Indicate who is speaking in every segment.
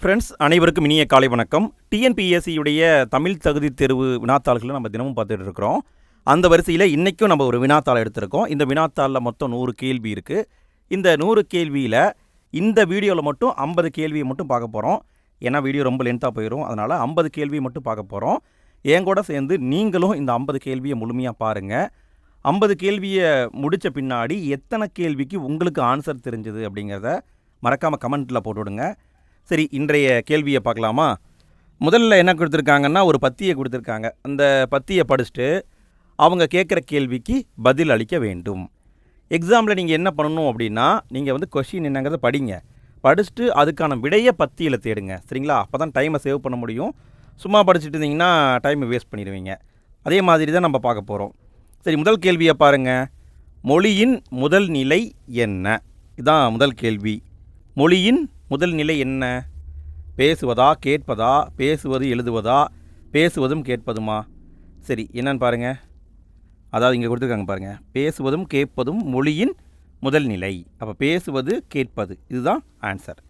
Speaker 1: Friends அனைவருக்கும் இனிய காலை வணக்கம். டிஎன்பிஎஸ்சியுடைய தமிழ் தகுதி தேர்வு வினாத்தாள்களை நம்ம தினமும் பார்த்துட்டு இருக்கிறோம். அந்த வரிசையில் இன்றைக்கும் நம்ம ஒரு வினாத்தாள் எடுத்திருக்கோம். இந்த வினாத்தாளில் மொத்தம் 100 கேள்வி இருக்குது. இந்த 100 கேள்வியில் இந்த வீடியோவில் மட்டும் 50 கேள்வியை மட்டும் பார்க்க போகிறோம். ஏன்னா வீடியோ ரொம்ப லென்த்தாக போயிடும். அதனால் 50 கேள்வியை மட்டும் பார்க்க போகிறோம். என் கூட சேர்ந்து நீங்களும் இந்த 50 கேள்வியை முழுமையாக பாருங்கள். 50 கேள்வியை முடித்த பின்னாடி எத்தனை கேள்விக்கு உங்களுக்கு ஆன்சர் தெரிஞ்சது அப்படிங்கிறத மறக்காமல் கமெண்ட்டில் போட்டுவிடுங்க. சரி, இன்றைய கேள்வியை பார்க்கலாமா? முதல்ல என்ன கொடுத்துருக்காங்கன்னா, ஒரு பத்தியை கொடுத்துருக்காங்க. அந்த பத்தியை படிச்சுட்டு அவங்க கேட்குற கேள்விக்கு பதில் அளிக்க வேண்டும். எக்ஸாமில் நீங்கள் என்ன பண்ணணும் அப்படின்னா, நீங்கள் கொஷின் என்னங்கிறத படிங்க. படிச்சுட்டு அதுக்கான விடையை பத்தியில் தேடுங்க. சரிங்களா? அப்போ தான் டைமை சேவ் பண்ண முடியும். சும்மா படிச்சுட்டு இருந்தீங்கன்னா டைமை வேஸ்ட் பண்ணிடுவீங்க. அதே மாதிரி தான் நம்ம பார்க்க போகிறோம். சரி, முதல் கேள்வியை பாருங்கள். மொழியின் முதல் நிலை என்ன? இதுதான் முதல் கேள்வி. மொழியின் முதல் நிலை என்ன? பேசுவதா, கேட்பதா, பேசுவது எழுதுவதா, பேசுவதும் கேட்பதுமா? சரி, என்னன்னு பாருங்கள். அதாவது இங்கே கொடுத்துருக்காங்க பாருங்கள். பேசுவதும் கேட்பதும் மொழியின் முதல் நிலை. அப்போ பேசுவது, கேட்பது, இதுதான் ஆன்சர்.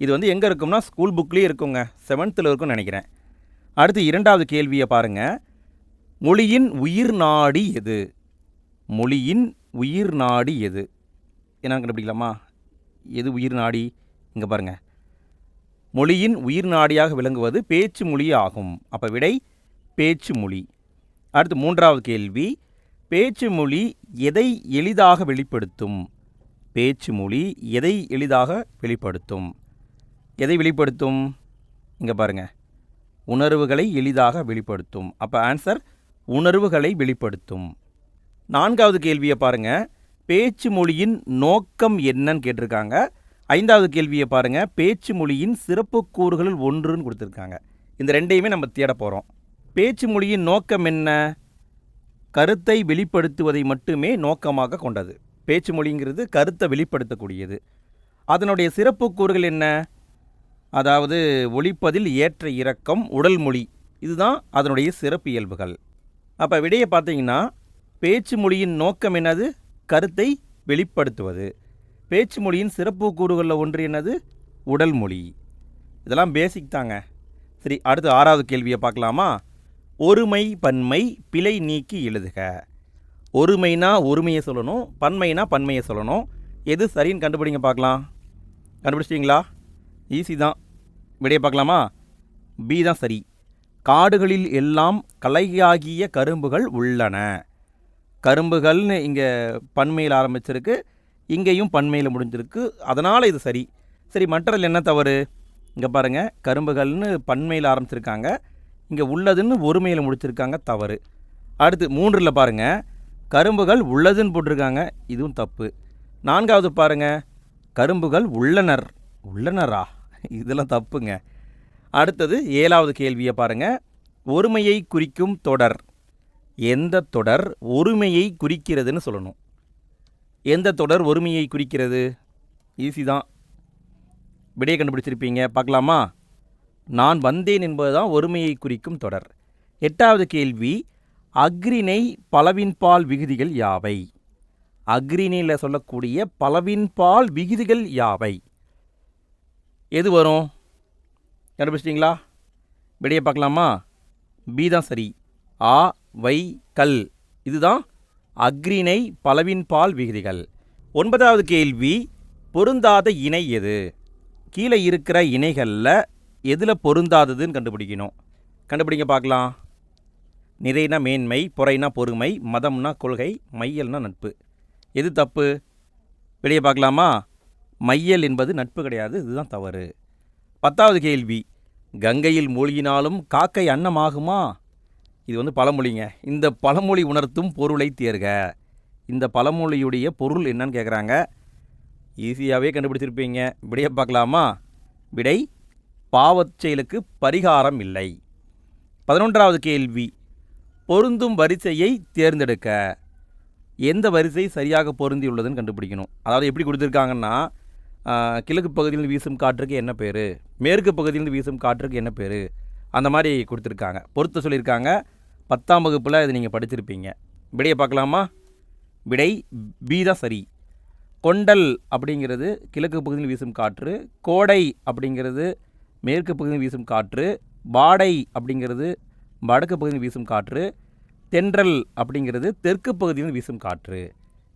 Speaker 1: இது எங்கே இருக்கும்னா ஸ்கூல் புக்லேயே இருக்குங்க. 7th இருக்கும்னு நினைக்கிறேன். அடுத்து இரண்டாவது கேள்வியை பாருங்கள். மொழியின் உயிர் நாடி எது? மொழியின் உயிர் நாடி எது? என்னன்னு கண்டுபிடிக்கலாமா? எது உயிர் நாடி? இங்கே பாருங்கள். மொழியின் உயிர் நாடியாக விளங்குவது பேச்சு மொழி ஆகும். அப்போ விடை பேச்சு மொழி. அடுத்து மூன்றாவது கேள்வி. பேச்சு மொழி எதை எளிதாக வெளிப்படுத்தும்? பேச்சு மொழி எதை எளிதாக வெளிப்படுத்தும்? எதை வெளிப்படுத்தும்? இங்கே பாருங்கள். உணர்வுகளை எளிதாக வெளிப்படுத்தும். அப்போ ஆன்சர் உணர்வுகளை வெளிப்படுத்தும். நான்காவது கேள்வியை பாருங்கள். பேச்சு மொழியின் நோக்கம் என்னன்னு கேட்டிருக்காங்க. ஐந்தாவது கேள்வியை பாருங்கள். பேச்சு மொழியின் சிறப்பு கூறுகளில் ஒன்றுன்னு கொடுத்துருக்காங்க. இந்த ரெண்டையுமே நம்ம தேட போகிறோம். பேச்சு மொழியின் நோக்கம் என்ன? கருத்தை வெளிப்படுத்துவதை மட்டுமே நோக்கமாக கொண்டது. பேச்சு மொழிங்கிறது கருத்தை வெளிப்படுத்தக்கூடியது. அதனுடைய சிறப்பு கூறுகள் என்ன? அதாவது ஒலிப்பதில் ஏற்ற இறக்கம், உடல் மொழி, இதுதான் அதனுடைய சிறப்பு இயல்புகள். அப்போ விடையை பார்த்தீங்கன்னா, பேச்சு மொழியின் நோக்கம் என்னது? கருத்தை வெளிப்படுத்துவது. பேச்சு மொழியின் சிறப்பு கூறுகளில் ஒன்று என்னது? உடல் மொழி. இதெல்லாம் பேசிக் தாங்க. சரி, அடுத்து ஆறாவது கேள்வியை பார்க்கலாமா? ஒருமை பன்மை பிழை நீக்கி எழுதுக. ஒருமைனா ஒருமையை சொல்லணும், பன்மைனா பன்மையை சொல்லணும். எது சரின்னு கண்டுபிடிங்க பார்க்கலாம். கண்டுபிடிச்சிட்டிங்களா? ஈஸி தான். விடையை பார்க்கலாமா? பி தான் சரி. காடுகளில் எல்லாம் களையாகிய கரும்புகள் உள்ளன. கரும்புகள்னு இங்கே பன்மையில் ஆரம்பிச்சிருக்கு, இங்கேயும் பன்மையில் முடிஞ்சிருக்கு. அதனால் இது சரி. சரி, மற்றதில் என்ன தவறு? இங்கே பாருங்கள். கரும்புகள்னு பன்மையில் ஆரம்பிச்சிருக்காங்க, இங்கே உள்ளதுன்னு ஒருமையில் முடிச்சிருக்காங்க. தவறு. அடுத்து 3ல் பாருங்கள். கரும்புகள் உள்ளதுன்னு போட்டிருக்காங்க, இதுவும் தப்பு. 4வது பாருங்கள். கரும்புகள் உள்ளனர். உள்ளனரா? இதெல்லாம் தப்புங்க. அடுத்தது 7வது கேள்வியை பாருங்கள். ஒருமையை குறிக்கும் தொடர். எந்த தொடர் ஒருமையை குறிக்கிறதுன்னு சொல்லணும். எந்த தொடர் ஒருமையை குறிக்கிறது? ஈஸி தான். விடையை கண்டுபிடிச்சிருப்பீங்க. பார்க்கலாமா? நான் வந்தேன் என்பது தான் ஒருமையை குறிக்கும் தொடர். 8வது கேள்வி. அஃறிணை பலவின்பால் விகுதிகள் யாவை? அஃறிணையில் சொல்லக்கூடிய பலவின்பால் விகுதிகள் யாவை? எது வரும்? கண்டுபிடிச்சிட்டிங்களா? விடையை பார்க்கலாமா? பி தான் சரி. ஆ வை கல், இதுதான் அஃறிணை பலவின்பால் விகுதிகள். 9வது கேள்வி. பொருந்தாத இணை எது? கீழே இருக்கிற இணைகளில் எதில் பொருந்தாததுன்னு கண்டுபிடிக்கணும். கண்டுபிடிங்க பார்க்கலாம். நிறைனா மேன்மை, பொறைனா பொறுமை, மதம்னா கொள்கை, மையல்னா நட்பு. எது தப்பு? விடையை பார்க்கலாமா? மையல் என்பது நட்பு கிடையாது, இதுதான் தவறு. 10வது கேள்வி. கங்கையில் மூழ்கினாலும் காக்கை அன்னமாகுமா? இது பழமொழிங்க. இந்த பழமொழி உணர்த்தும் பொருளை தேர்க. இந்த பழமொழியுடைய பொருள் என்னன்னு கேட்குறாங்க. ஈஸியாகவே கண்டுபிடிச்சிருப்பீங்க. விடையை பார்க்கலாமா? விடை பாவச் செயலுக்கு பரிகாரம் இல்லை. 11வது கேள்வி. பொருந்தும் வரிசையை தேர்ந்தெடுக்க. எந்த வரிசை சரியாக பொருந்தியுள்ளதுன்னு கண்டுபிடிக்கணும். அதாவது எப்படி கொடுத்துருக்காங்கன்னா, கிழக்கு பகுதியிலிருந்து வீசும் காற்றுக்கு என்ன பேர், மேற்கு பகுதியிலிருந்து வீசும் காற்றுக்கு என்ன பேர், அந்த மாதிரி கொடுத்துருக்காங்க. பொறுத்த சொல்லியிருக்காங்க. 10ஆம் வகுப்பில் இது நீங்கள் படிச்சிருப்பீங்க. விடையை பார்க்கலாமா? விடை பி தான் சரி. கொண்டல் அப்படிங்கிறது கிழக்கு பகுதியில் வீசும் காற்று, கோடை அப்படிங்கிறது மேற்கு பகுதியில் வீசும் காற்று, வாடை அப்படிங்கிறது வடக்கு பகுதியில் வீசும் காற்று, தென்றல் அப்படிங்கிறது தெற்கு பகுதியில் வீசும் காற்று.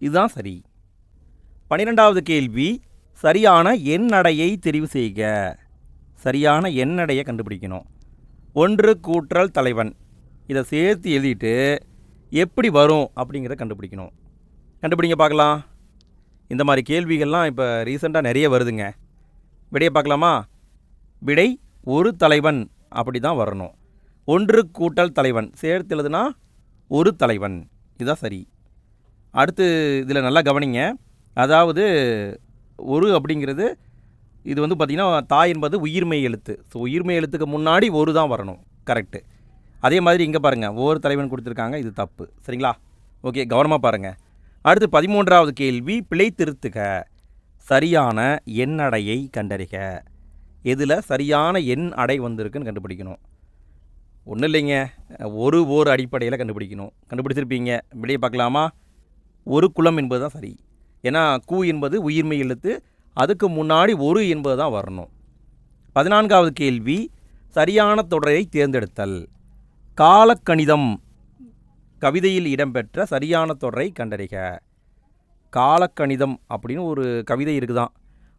Speaker 1: இதுதான் சரி. 12வது கேள்வி, சரியான எண்ணடையை தெரிவு செய்க. சரியான எண்ணடையை கண்டுபிடிக்கணும். 1 கூட்டல் தலைவன், இதை சேர்த்து எழுதிட்டு எப்படி வரும் அப்படிங்கிறத கண்டுபிடிக்கணும். கண்டுபிடிங்க பார்க்கலாம். இந்த மாதிரி கேள்விகள்லாம் இப்போ ரீசெண்டாக நிறைய வருதுங்க. விடையை பார்க்கலாமா? விடை 1 தலைவன் அப்படி தான் வரணும். 1 கூட்டல் தலைவன் சேர்த்து எழுதுனா 1 தலைவன். இதுதான் சரி. அடுத்து இதில் நல்லா கவனிங்க. அதாவது 1 அப்படிங்கிறது இது வந்து பார்த்திங்கன்னா தாய் என்பது உயிர்மெய் எழுத்து. ஸோ உயிர்மெய் எழுத்துக்கு முன்னாடி 1 தான் வரணும். கரெக்டு. அதே மாதிரி இங்கே பாருங்கள், 1 தலைவன் கொடுத்துருக்காங்க. இது தப்பு. சரிங்களா? ஓகே, கவனமாக பாருங்கள். அடுத்து 13வது கேள்வி, பிழை திருத்துக. சரியான எண்ணடையை கண்டறிக. இதில் சரியான எண் அடை வந்திருக்குன்னு கண்டுபிடிக்கணும். ஒன்றும் இல்லைங்க, ஓர் அடிப்படையில் கண்டுபிடிக்கணும். கண்டுபிடிச்சிருப்பீங்க. விடையை பார்க்கலாமா? 1 குலம் என்பது தான் சரி. ஏன்னா கூ என்பது உயிர்மெய் எழுத்து, அதுக்கு முன்னாடி 1 என்பது தான் வரணும். 14வது கேள்வி, சரியான தொடரை தேர்ந்தெடுத்தல். காலக்கணிதம் கவிதையில் இடம்பெற்ற சரியான தொடரை கண்டறிக. காலக்கணிதம் அப்படின்னு ஒரு கவிதை இருக்குதான்.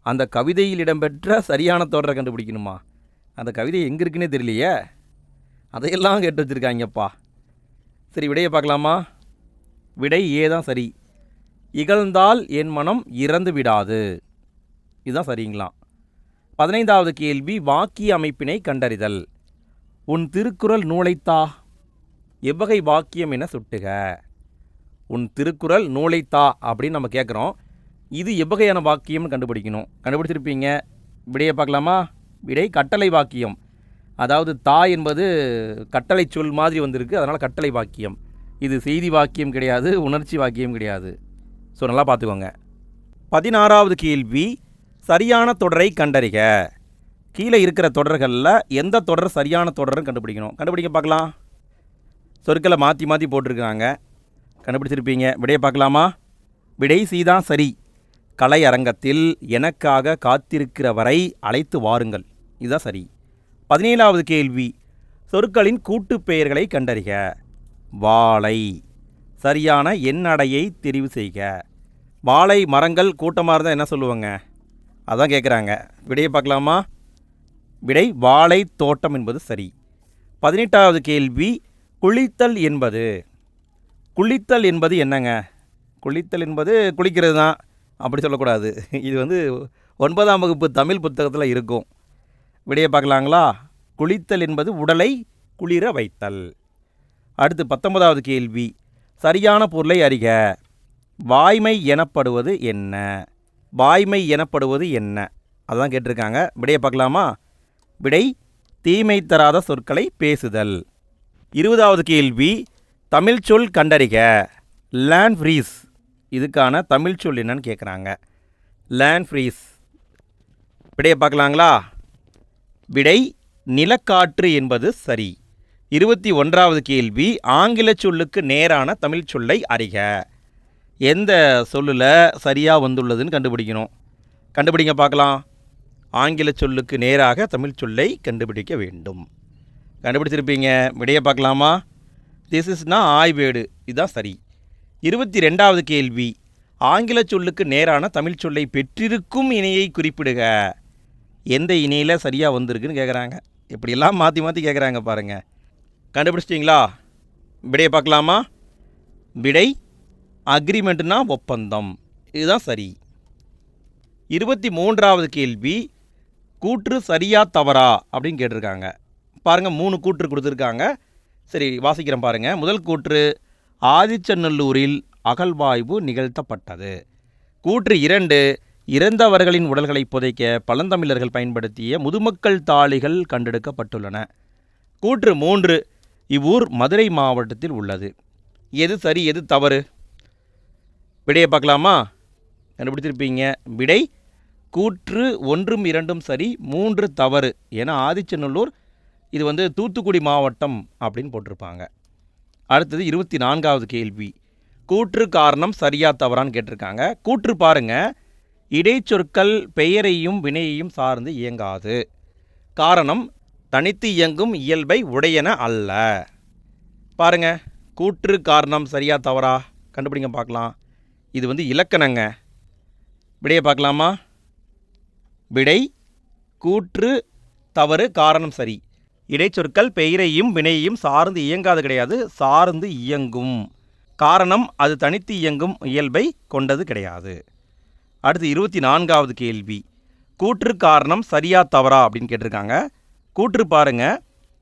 Speaker 1: அந்த கவிதையில் இடம்பெற்ற சரியான தொடரை கண்டுபிடிக்கணுமா? அந்த கவிதை எங்கே இருக்குன்னே தெரியலையே. அதையெல்லாம் கேட்டு வச்சுருக்காங்கப்பா. சரி, விடையை பார்க்கலாமா? விடை ஏ தான் சரி. இகழ்ந்தால் என் மனம் இறந்து விடாது. இதுதான் சரிங்களாம். 15வது கேள்வி, வாக்கிய அமைப்பினை கண்டறிதல். உன் திருக்குறள் நூலைத்தா. எவ்வகை வாக்கியம் என சுட்டுக. உன் திருக்குறள் நூலைத்தா அப்படின்னு நம்ம கேட்குறோம். இது எவ்வகையான வாக்கியம்னு கண்டுபிடிக்கணும். கண்டுபிடிச்சிருப்பீங்க. விடையை பார்க்கலாமா? விடை கட்டளை வாக்கியம். அதாவது தா என்பது கட்டளை சொல் மாதிரி வந்திருக்கு, அதனால் கட்டளை வாக்கியம். இது செய்தி வாக்கியம் கிடையாது, உணர்ச்சி வாக்கியம் கிடையாது. ஸோ நல்லா பார்த்துக்கோங்க. 16வது கேள்வி, சரியான தொடரை கண்டறிக. கீழே இருக்கிற தொடர்களில் எந்த தொடர் சரியான தொடர்னு கண்டுபிடிக்கணும். கண்டுபிடிக்க பார்க்கலாம். சொற்களை மாற்றி மாற்றி போட்டிருக்கிறாங்க. கண்டுபிடிச்சிருப்பீங்க. விடையை பார்க்கலாமா? விடை சீதான் சரி. கலை அரங்கத்தில் எனக்காக காத்திருக்கிறவரை அழைத்து வாருங்கள். இதுதான் சரி. 17வது கேள்வி, சொற்களின் கூட்டு பெயர்களை கண்டறிக. வாழை. சரியான எண்ணடையை தெரிவு செய்க. வாழை மரங்கள் கூட்டமாக இருந்தால் என்ன சொல்லுவாங்க? அதான் கேட்குறாங்க. விடையை பார்க்கலாமா? விடை வாழை தோட்டம் என்பது சரி. 18வது கேள்வி, குளித்தல் என்பது. குளித்தல் என்பது என்னங்க? குளித்தல் என்பது குளிக்கிறது தான். அப்படி சொல்லக்கூடாது. இது வந்து 9ஆம் வகுப்பு தமிழ் புத்தகத்தில் இருக்கும். விடையை பார்க்கலாங்களா? குளித்தல் என்பது உடலை குளிர வைத்தல். அடுத்து 19வது கேள்வி, சரியான பொருளை அறிக. வாய்மை எனப்படுவது என்ன? வாய்மை எனப்படுவது என்ன? அதான் கேட்டிருக்காங்க. விடையை பார்க்கலாமா? விடை தீமை தராத சொற்களை பேசுதல். 20வது கேள்வி, தமிழ் சொல் கண்டறிக. Land freeze. இதுக்கான தமிழ் சொல் என்னன்னு கேட்குறாங்க. Land freeze. விடையை பார்க்கலாங்களா? விடை நிலக்காற்று என்பது சரி. 21வது கேள்வி, ஆங்கில சொல்லுக்கு நேரான தமிழ் சொல்லை அறிக. எந்த சொல்லில் சரியாக வந்துள்ளதுன்னு கண்டுபிடிக்கணும். கண்டுபிடிங்க பார்க்கலாம். ஆங்கில சொல்லுக்கு நேராக தமிழ் சொல்லை கண்டுபிடிக்க வேண்டும். கண்டுபிடிச்சிருப்பீங்க. விடையை பார்க்கலாமா? திஸ் இஸ்னா ஆய்வேடு. இதுதான் சரி. 22வது கேள்வி, ஆங்கில சொல்லுக்கு நேரான தமிழ் சொல்லை பெற்றிருக்கும் இணையை குறிப்பிடுக. எந்த இணையில் சரியாக வந்திருக்குன்னு கேட்குறாங்க. இப்படியெல்லாம் மாற்றி மாற்றி கேட்குறாங்க பாருங்கள். கண்டுபிடிச்சிட்டிங்களா? விடையை பார்க்கலாமா? விடை அக்ரிமெண்ட்னா ஒப்பந்தம். இதுதான் சரி. 23வது கேள்வி, கூற்று சரியா தவறா அப்படின்னு கேட்டிருக்காங்க. பாருங்கள், 3 கூற்று கொடுத்துருக்காங்க. சரி, வாசிக்கிறேன் பாருங்கள். முதல் கூற்று, ஆதிச்சநல்லூரில் அகழ்வாய்வு நிகழ்த்தப்பட்டது. கூற்று 2, இறந்தவர்களின் உடல்களை புதைக்க பழந்தமிழர்கள் பயன்படுத்திய முதுமக்கள் தாழிகள் கண்டெடுக்கப்பட்டுள்ளன. கூற்று 3, இவ்வூர் மதுரை மாவட்டத்தில் உள்ளது. எது சரி, எது தவறு? விடையை பார்க்கலாமா? கண்டுபிடிச்சிருப்பீங்க. விடை கூற்று 1, 2 சரி, 3 தவறு. ஏன்னா ஆதிச்சநல்லூர் இது வந்து தூத்துக்குடி மாவட்டம் அப்படின்னு போட்டிருப்பாங்க. அடுத்தது 24வது கேள்வி, கூற்று காரணம் சரியா தவறான்னு கேட்டிருக்காங்க. கூற்று பாருங்க, இடைச்சொற்கள் பெயரையும் வினையையும் சார்ந்து இயங்காது. காரணம் தனித்து இயங்கும் இயல்பை உடையன அல்ல. பாருங்க, கூற்று காரணம் சரியா தவறா கண்டுபிடிங்க பார்க்கலாம். இது இலக்கணங்க. விடையை பார்க்கலாமா? விடை கூற்று தவறு, காரணம் சரி. இடைச்சொற்கள் பெயரையும் வினையையும் சார்ந்து இயங்காது கிடையாது, சார்ந்து இயங்கும். காரணம் அது தனித்து இயங்கும் இயல்பை கொண்டது கிடையாது. அடுத்து 24வது கேள்வி. கூற்று காரணம் சரியா தவறா அப்படின்னு கேட்டிருக்காங்க. கூற்று பாருங்க,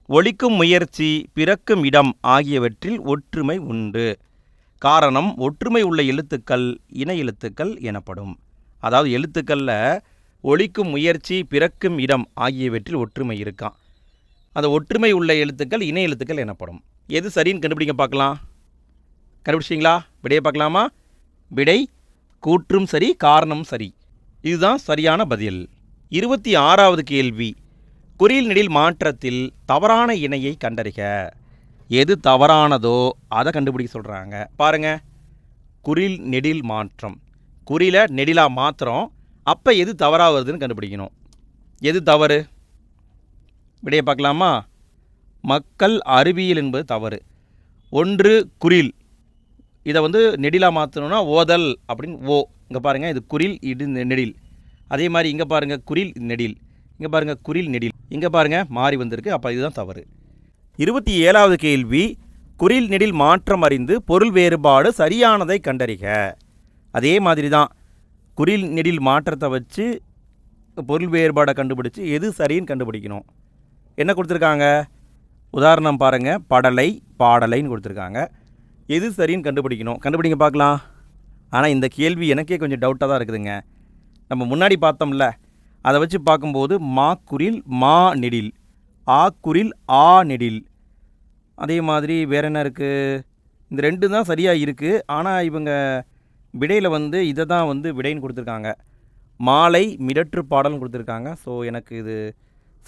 Speaker 1: ஒலிக்கும் முயற்சி, பிறக்கும் இடம் ஆகியவற்றில் ஒற்றுமை உண்டு. காரணம் ஒற்றுமை உள்ள எழுத்துக்கள் இணை எழுத்துக்கள் எனப்படும். அதாவது எழுத்துக்களில் ஒலிக்கும் முயற்சி, பிறக்கும் இடம் ஆகியவற்றில் ஒற்றுமை இருக்கான். அந்த ஒற்றுமை உள்ள எழுத்துக்கள் இணை எழுத்துக்கள் எனப்படும். எது சரின்னு கண்டுபிடிங்க பார்க்கலாம். கண்டுபிடிச்சிங்களா? விடையை பார்க்கலாமா? விடை கூற்றும் சரி, காரணமும் சரி. இதுதான் சரியான பதில். 26வது கேள்வி. குறில் நெடில் மாற்றத்தில் தவறான இணையை கண்டறிக. எது தவறானதோ அதை கண்டுபிடிக்க சொல்கிறாங்க. பாருங்கள், குறில் நெடில் மாற்றம், குறில நெடிலா மாத்திரம், அப்போ எது தவறாக வருதுன்னு கண்டுபிடிக்கணும். எது தவறு? விடையை பார்க்கலாமா? மக்கள் அறிவியல் என்பது தவறு. ஒன்று குறில், இதை நெடிலா மாற்றணும்னா ஓதல் அப்படின்னு ஓ. இங்கே பாருங்கள், இது குறில், இது நெடில். அதே மாதிரி இங்கே பாருங்கள் குறில் நெடில், இங்கே பாருங்கள் குறில் நெடில், இங்கே பாருங்கள் மாறி வந்திருக்கு. அப்போ இதுதான் தவறு. 27வது கேள்வி. குறில் நெடில் மாற்றம் அறிந்து பொருள் வேறுபாடு சரியானதை கண்டறிக. அதே மாதிரி தான், குறில் நெடில் மாற்றத்தை வச்சு பொருள் வேறுபாடை கண்டுபிடிச்சி எது சரின்னு கண்டுபிடிக்கணும். என்ன கொடுத்துருக்காங்க? உதாரணம் பாருங்கள், படலை பாடலைன்னு கொடுத்துருக்காங்க. எது சரின்னு கண்டுபிடிக்கணும். கண்டுபிடிங்க பார்க்கலாம். ஆனால் இந்த கேள்வி எனக்கே கொஞ்சம் டவுட்டாக தான் இருக்குதுங்க. நம்ம முன்னாடி பார்த்தோம்ல, அதை வச்சு பார்க்கும்போது மா குறில் மா நெடில், ஆ குறில் ஆ நெடில், அதே மாதிரி வேறு என்ன இருக்குது? இந்த ரெண்டு தான் சரியாக இருக்குது. ஆனால் இவங்க விடையில் இதை தான் விடைன்னு கொடுத்துருக்காங்க. மாலை மிடற்று பாடல்னு கொடுத்துருக்காங்க. ஸோ எனக்கு இது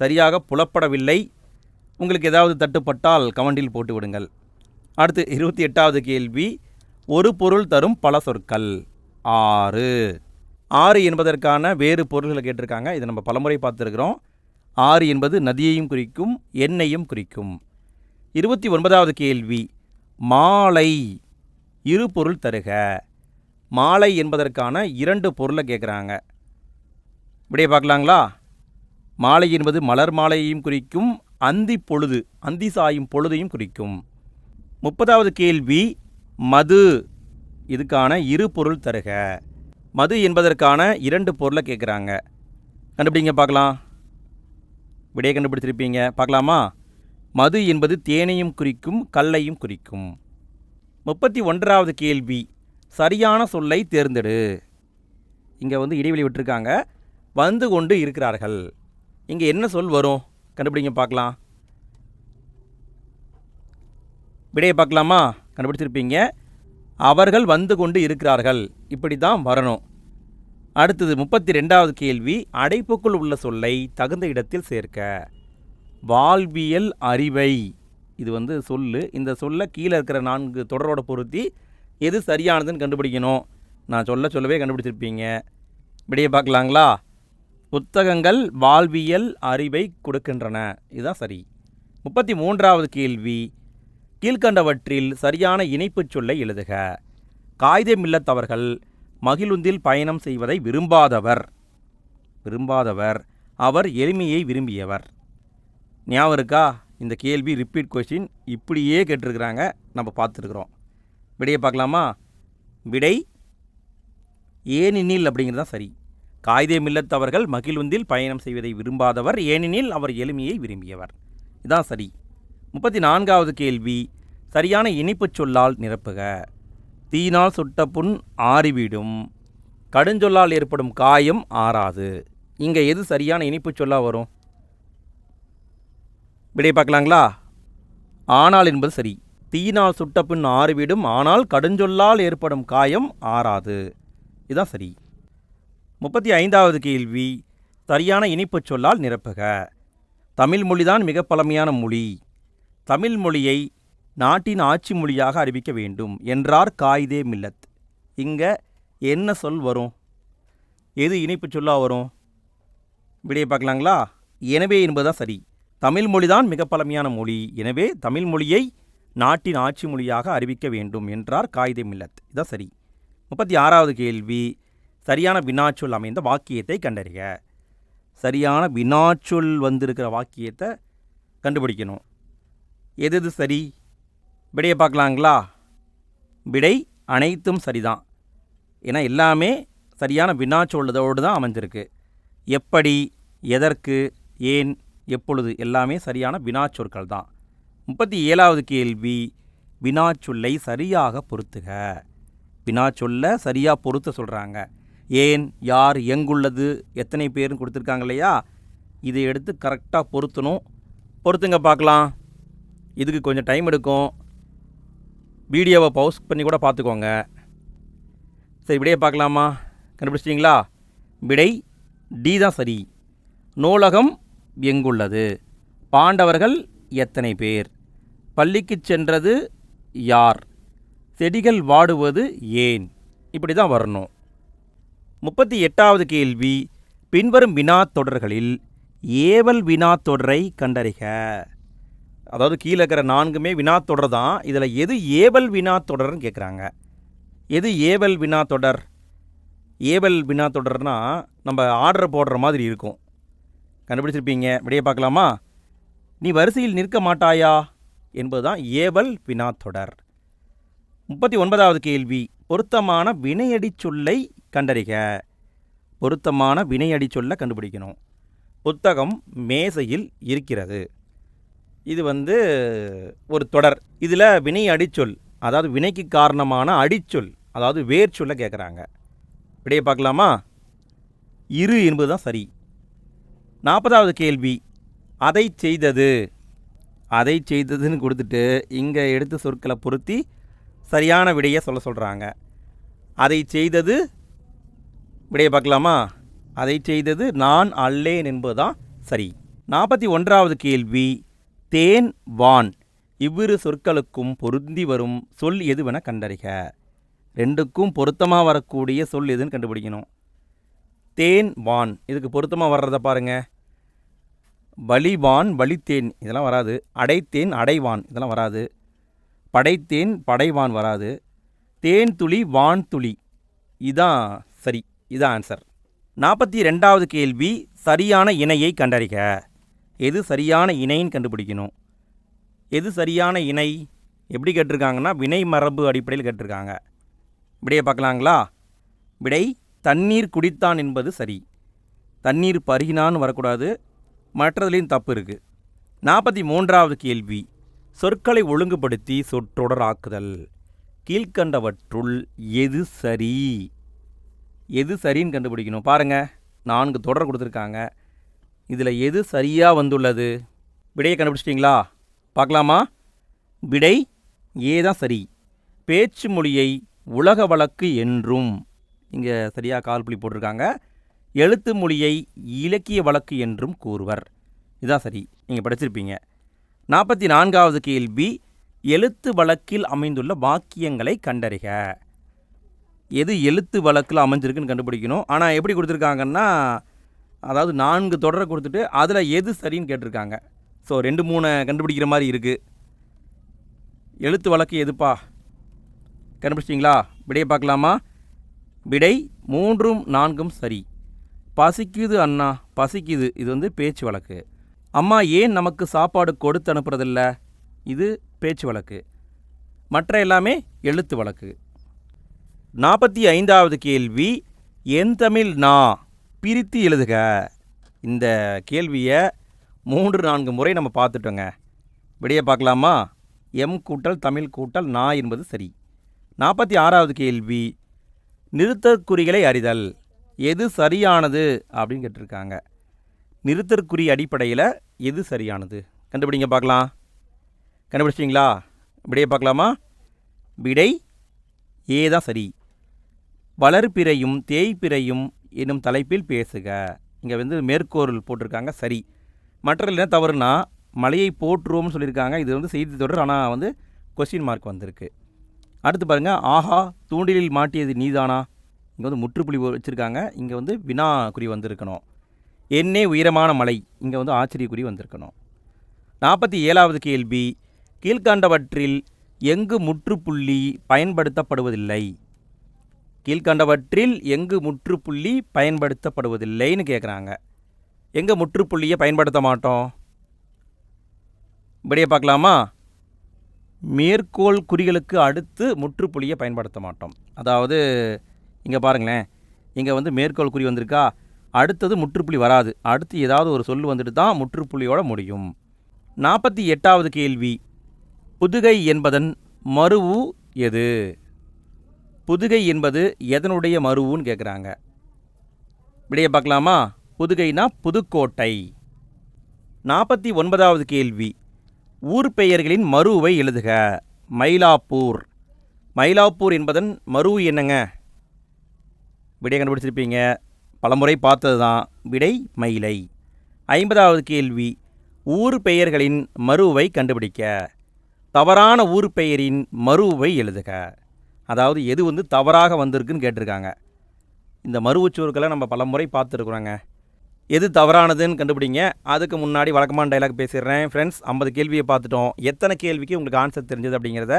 Speaker 1: சரியாக புலப்படவில்லை. உங்களுக்கு ஏதாவது தட்டுப்பட்டால் கமெண்டில் போட்டு விடுங்கள். அடுத்து 28வது கேள்வி. ஒரு பொருள் தரும் பல சொற்கள். 6 என்பதற்கான வேறு பொருள்களை கேட்டிருக்காங்க. இதை நம்ம பலமுறை பார்த்துருக்குறோம். 6 என்பது நதியையும் குறிக்கும், எண்ணெயும் குறிக்கும். 29வது கேள்வி. மாலை இரு பொருள் தருக. மாலை என்பதற்கான 2 பொருளை கேட்குறாங்க. இப்படியே பார்க்கலாங்களா? மாலை என்பது மலர் மாலையையும் குறிக்கும், அந்தி பொழுது, அந்தி சாயும் பொழுதையும் குறிக்கும். 30வது கேள்வி. மது, இதுக்கான இரு பொருள் தருக. மது என்பதற்கான 2 பொருளை கேட்குறாங்க. கண்டுபிடிங்க பார்க்கலாம். விடையை கண்டுபிடிச்சிருப்பீங்க, பார்க்கலாமா? மது என்பது தேனையும் குறிக்கும், கல்லையும் குறிக்கும். 31வது கேள்வி. சரியான சொல்லை தேர்ந்தெடு. இங்கே இடைவெளி விட்டுருக்காங்க. வந்து கொண்டு இருக்கிறார்கள். இங்கே என்ன சொல் வரும்? கண்டுபிடிங்க பார்க்கலாம். விடையை பார்க்கலாமா? கண்டுபிடிச்சிருப்பீங்க. அவர்கள் வந்து கொண்டு இருக்கிறார்கள், இப்படி தான் வரணும். அடுத்தது 32வது கேள்வி. அடைப்புக்குள் உள்ள சொல்லை தகுந்த இடத்தில் சேர்க்க. வாழ்வியல் அறிவை, இது சொல்லு. இந்த சொல்ல கீழே இருக்கிற 4 தொடரோட பொருத்தி எது சரியானதுன்னு கண்டுபிடிக்கணும். நான் சொல்லவே கண்டுபிடிச்சிருப்பீங்க. விடையை பார்க்கலாங்களா? புத்தகங்கள் வாழ்வியல் அறிவை கொடுக்கின்றன, இதுதான் சரி. 33வது கேள்வி. கீழ்கண்டவற்றில் சரியான இணைப்புச் சொல்லை எழுதுக. காகிதம் இல்லத்தவர்கள் மகிழுந்தில் பயணம் செய்வதை விரும்பாதவர். அவர் எளிமையை விரும்பியவர். ஞாபகம் இருக்கா? இந்த கேள்வி ரிப்பீட் கொஸ்டின் இப்படியே கேட்டிருக்கிறாங்க, நம்ம பார்த்துருக்குறோம். விடையை பார்க்கலாமா? விடை ஏனெனில் அப்படிங்கிறது தான் சரி. காகிதம் இல்லத்தவர்கள் மகிழுந்தில் பயணம் செய்வதை விரும்பாதவர், ஏனெனில் அவர் எளிமையை விரும்பியவர், இதுதான் சரி. 34வது கேள்வி. சரியான இனிப்புச் சொல்லால் நிரப்புக. தீயினால் சுட்ட புண் ஆறிவிடும், கடுஞ்சொல்லால் ஏற்படும் காயம் ஆறாது. இங்கே எது சரியான இனிப்புச் சொல்லாக வரும்? விடை பார்க்கலாங்களா? ஆனால் என்பது சரி. தீயினால் சுட்ட புண் ஆறிவிடும், ஆனால் கடுஞ்சொல்லால் ஏற்படும் காயம் ஆறாது, இதுதான் சரி. 35வது கேள்வி. சரியான இனிப்புச் சொல்லால் நிரப்புக. தமிழ் மொழிதான் மிக பழமையான மொழி. தமிழ் மொழியை நாட்டின் ஆட்சி மொழியாக அறிவிக்க வேண்டும் என்றார் காயிதே மில்லத். இங்கே என்ன சொல் வரும்? எது இனிப்புச் சொல்லாக வரும்? விடையை பார்க்கலாங்களா? எனவே என்பதுதான் சரி. தமிழ் மொழிதான் மிக பழமையான மொழி. எனவே தமிழ் மொழியை நாட்டின் ஆட்சி மொழியாக அறிவிக்க வேண்டும் என்றார் காயிதே மில்லத். இதான் சரி. 36வது கேள்வி, சரியான வினாச்சொல் அமைந்த வாக்கியத்தை கண்டறிக. சரியான வினாச்சொல் வந்திருக்கிற வாக்கியத்தை கண்டுபிடிக்கணும். எது சரி? விடையை பார்க்கலாங்களா? விடை அனைத்தும் சரிதான். ஏன்னா எல்லாமே சரியான வினாச்சொல்லதோடு தான் அமைஞ்சிருக்கு. எப்படி, எதற்கு, ஏன், எப்பொழுது எல்லாமே சரியான வினாச்சொற்கள் தான். 37வது கேள்வி, வினாச்சொல்லை சரியாக பொருத்துக. வினாச்சொல்லை சரியாக பொருத்த சொல்கிறாங்க. ஏன், யார், எங்குள்ளது, எத்தனை பேர்னு கொடுத்துருக்காங்க இல்லையா? இதை எடுத்து கரெக்டாக பொருத்தணும். பொருத்துங்க பார்க்கலாம். இதுக்கு கொஞ்சம் டைம் எடுக்கும். வீடியோவை பவுஸ் பண்ணி கூட பார்த்துக்கோங்க. சரி, விடையை பார்க்கலாமா? கண்டுபிடிச்சிட்டிங்களா? விடை டி தான் சரி. நூலகம் எங்குள்ளது? பாண்டவர்கள் எத்தனை பேர்? பள்ளிக்கு சென்றது யார்? செடிகள் வாடுவது ஏன்? இப்படி தான் வரணும். 38வது கேள்வி, பின்வரும் வினாத்தொடர்களில் ஏவல் வினாத்தொடரை கண்டறிக. அதாவது கீழே இருக்கிற 4மே வினாத்தொடர் தான். இதில் எது ஏவல் வினாத்தொடர்னு கேட்குறாங்க. எது ஏவல் வினாத்தொடர்? ஏவல் வினாத்தொடர்னா நம்ம ஆர்டர் போடுற மாதிரி இருக்கும். கண்டுபிடிச்சிருப்பீங்க. விடையை பார்க்கலாமா? நீ வரிசையில் நிற்க மாட்டாயா என்பது தான் ஏவல் வினாத்தொடர். 39வது கேள்வி, பொருத்தமான வினையடி சொல்லை கண்டறிக. பொருத்தமான வினையடி சொல்லை கண்டுபிடிக்கணும். புத்தகம் மேசையில் இருக்கிறது. இது ஒரு தொடர். இதில் வினை அடிச்சொல், அதாவது வினைக்கு காரணமான அடிச்சொல், அதாவது வேர் சொல்ல கேட்குறாங்க. விடையை பார்க்கலாமா? இரு என்பது தான் சரி. 40வது கேள்வி, அதை செய்தது. அதை செய்ததுன்னு கொடுத்துட்டு இங்கே எடுத்து சொற்களை பொருத்தி சரியான விடையை சொல்கிறாங்க. அதை செய்தது, விடையை பார்க்கலாமா? அதை செய்தது நான் அல்லேன் என்பது தான் சரி. 41வது கேள்வி, தேன், வான் இவ்விரு சொற்களுக்கும் பொருந்தி வரும் சொல் எதுவென கண்டறிக. ரெண்டுக்கும் பொருத்தமாக வரக்கூடிய சொல் எதுன்னு கண்டுபிடிக்கணும். தேன், வான் இதுக்கு பொருத்தமாக வர்றதை பாருங்கள். வலிவான், வலித்தேன் இதெல்லாம் வராது. அடைத்தேன், அடைவான் இதெல்லாம் வராது. படைத்தேன், படைவான் வராது. தேன் துளி, வான் துளி இதான் சரி. இதான் ஆன்சர். 42வது கேள்வி, சரியான இணையை கண்டறிக. எது சரியான இணைன்னு கண்டுபிடிக்கணும். எது சரியான இணை எப்படி கேட்டிருக்காங்கன்னா வினை மரபு அடிப்படையில் கேட்டிருக்காங்க. விடையை பார்க்கலாங்களா? விடை தண்ணீர் குடித்தான் என்பது சரி. தண்ணீர் பருகினான்னு வரக்கூடாது. மற்றதுலேயும் தப்பு இருக்குது. 43வது கேள்வி, சொற்களை ஒழுங்குபடுத்தி சொற்றொடர் ஆக்குதல். கீழ்கண்டவற்றுள் எது சரி? எது சரின்னு கண்டுபிடிக்கணும். பாருங்கள், 4 தொடர் கொடுத்துருக்காங்க. இதில் எது சரியாக வந்துள்ளது? விடையை கண்டுபிடிச்சிட்டிங்களா? பார்க்கலாமா? விடை ஏ தான் சரி. பேச்சு மொழியை உலக வழக்கு என்றும், இங்கே சரியாக கால்புள்ளி போட்டிருக்காங்க. எழுத்து மொழியை இலக்கிய வழக்கு என்றும் கூறுவர். இதுதான் சரி. நீங்கள் படிச்சிருப்பீங்க. 44வது கேள்வி, எழுத்து வழக்கில் அமைந்துள்ள வாக்கியங்களை கண்டறிக. எது எழுத்து வழக்கில் அமைஞ்சிருக்குன்னு கண்டுபிடிக்கணும். ஆனால் எப்படி கொடுத்துருக்காங்கன்னா, அதாவது 4 தொடரை கொடுத்துட்டு அதில் எது சரின்னு கேட்டிருக்காங்க. ஸோ 2, 3 கண்டுபிடிக்கிற மாதிரி இருக்குது. எழுத்து வழக்கு எதுப்பா? கண்டுபிடிச்சிட்டிங்களா? விடையை பார்க்கலாமா? விடை 3ம் 4ம் சரி. பசிக்குது அண்ணா, பசிக்குது இது பேச்சு வழக்கு. அம்மா ஏன் நமக்கு சாப்பாடு கொடுத்து அனுப்புறதில்ல? இது பேச்சு வழக்கு. மற்ற எல்லாமே எழுத்து வழக்கு. 45வது கேள்வி, என் தமிழ் நா பிரித்து எழுதுக. இந்த கேள்வியை 3-4 முறை நம்ம பார்த்துட்டோங்க. விடையை பார்க்கலாமா? எம் கூட்டல் தமிழ் கூட்டல் நா என்பது சரி. 46வது கேள்வி, நிறுத்தற்குறிகளை அறிதல். எது சரியானது அப்படின்னு கேட்டிருக்காங்க. நிறுத்தற்குறி அடிப்படையில் எது சரியானது கண்டுபிடிங்க பார்க்கலாம். கண்டுபிடிச்சிட்டிங்களா? விடையை பார்க்கலாமா? விடை ஏ தான் சரி. வளர்பிறையும் தேய்பிறையும் என்னும் தலைப்பில் பேசுக. இங்கே மேற்கோள் போட்டிருக்காங்க சரி. மற்ற என்ன தவறுனா மலையை போற்றுவோம்னு சொல்லியிருக்காங்க. இது செய்தி தொடர், ஆனால் கொஸ்டின் மார்க் வந்திருக்கு. அடுத்து பாருங்கள், ஆஹா தூண்டிலில் மாட்டியது நீதானா. இங்கே முற்றுப்புள்ளி வச்சுருக்காங்க. இங்கே வினா குறி வந்திருக்கணும். என்னே உயரமான மலை, இங்கே வந்து ஆச்சரியக்குறி வந்திருக்கணும். 47வது கேள்வி, கீழ்கண்டவற்றில் எங்கு முற்றுப்புள்ளி பயன்படுத்தப்படுவதில்லை? கீழ்கண்டவற்றில் எங்கு முற்றுப்புள்ளி பயன்படுத்தப்படுவதில்லைன்னு கேட்குறாங்க. எங்கே முற்றுப்புள்ளியை பயன்படுத்த மாட்டோம்? இப்படியே பார்க்கலாமா? மேற்கோள் குறிகளுக்கு அடுத்து முற்றுப்புள்ளியை பயன்படுத்த மாட்டோம். அதாவது இங்கே பாருங்களேன், இங்கே வந்து மேற்கோள் குறி வந்திருக்கா, அடுத்தது முற்றுப்புள்ளி வராது. அடுத்து ஏதாவது ஒரு சொல் வந்துட்டு தான் முற்றுப்புள்ளியோட முடியும். 48வது கேள்வி, புதுகை என்பதன் மருவு எது? புதுகை என்பது எதனுடைய மருவுன்னு கேட்குறாங்க. விடையை பார்க்கலாமா? புதுகைனா புதுக்கோட்டை. 49வது கேள்வி, ஊர் பெயர்களின் மருவை எழுதுக. மயிலாப்பூர். மயிலாப்பூர் என்பதன் மருவு என்னங்க? விடை கண்டுபிடிச்சிருப்பீங்க, பலமுறை பார்த்தது தான். விடை மயிலை. 50வது கேள்வி, ஊர் பெயர்களின் மருவை கண்டுபிடிக்க. தவறான ஊர் பெயரின் மருவை எழுதுக. அதாவது எது வந்து தவறாக வந்திருக்குன்னு கேட்டிருக்காங்க. இந்த மருவுச்சொற்களை நம்ம பலமுறை பார்த்துருக்குறோங்க. எது தவறானதுன்னு கண்டுபிடிங்க. அதுக்கு முன்னாடி வழக்கமான டைலாக் பேசிடுறேன். ஃப்ரெண்ட்ஸ், 50 கேள்வியை பார்த்துட்டோம். எத்தனை கேள்விக்கு உங்களுக்கு ஆன்சர் தெரிஞ்சது அப்படிங்கிறத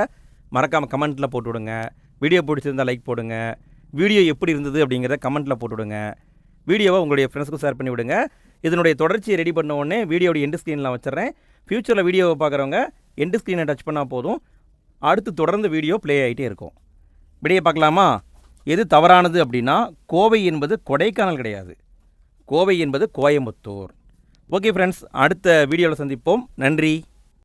Speaker 1: மறக்காமல் கமெண்ட்டில் போட்டு விடுங்க. வீடியோ பிடிச்சிருந்தால் லைக் போடுங்க. வீடியோ எப்படி இருந்தது அப்படிங்கிறத கமெண்ட்டில் போட்டு விடுங்க. வீடியோவை உங்களுடைய ஃப்ரெண்ட்ஸ்க்கும் ஷேர் பண்ணி விடுங்க. இதனுடைய தொடர்ச்சியை ரெடி பண்ண உடனே வீடியோடைய எண்டு ஸ்க்ரீனில் வச்சிடுறேன். ஃப்யூச்சரில் வீடியோவை பார்க்குறவங்க எண்டு ஸ்க்ரீனை டச் பண்ணால் போதும், அடுத்து தொடர்ந்து வீடியோ ப்ளே ஆகிட்டே இருக்கும். விடையை பார்க்கலாமா? எது தவறானது அப்படின்னா, கோவை என்பது கொடைக்கானல் கிடையாது. கோவை என்பது கோயம்புத்தூர். ஓகே ஃப்ரெண்ட்ஸ், அடுத்த வீடியோவில் சந்திப்போம். நன்றி.